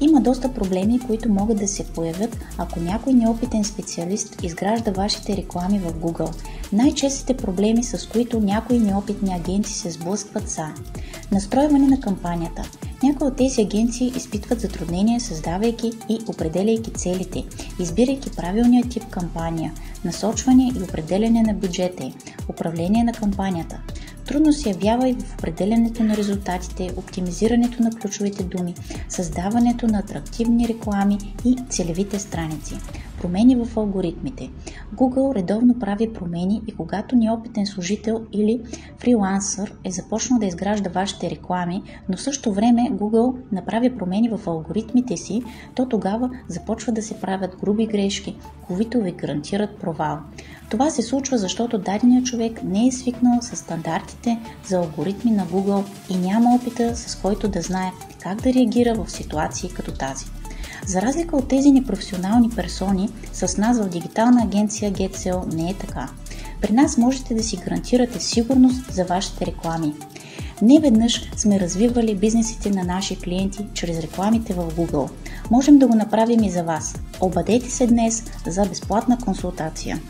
Има доста проблеми, които могат да се появят, ако някой неопитен специалист изгражда вашите реклами в Google. Най-честите проблеми, с които някои неопитни агенции се сблъскват, са: настройване на кампанията. Някои от тези агенции изпитват затруднения, създавайки и определяйки целите, избирайки правилния тип кампания, насочване и определяне на бюджета, управление на кампанията. Трудно се явява и в определянето на резултатите, оптимизирането на ключовите думи, създаването на атрактивни реклами и целевите страници. Промени в алгоритмите. Google редовно прави промени и когато неопитен служител или фрилансър е започнал да изгражда вашите реклами, но в същото време Google направи промени в алгоритмите си, то тогава започва да се правят груби грешки, които ви гарантират провал. Това се случва, защото даденият човек не е свикнал с стандартите за алгоритми на Google и няма опита, с който да знае как да реагира в ситуации като тази. За разлика от тези непрофесионални персони, с нас в дигитална агенция GetSell не е така. При нас можете да си гарантирате сигурност за вашите реклами. Не веднъж сме развивали бизнесите на наши клиенти чрез рекламите в Google. Можем да го направим и за вас. Обадете се днес за безплатна консултация.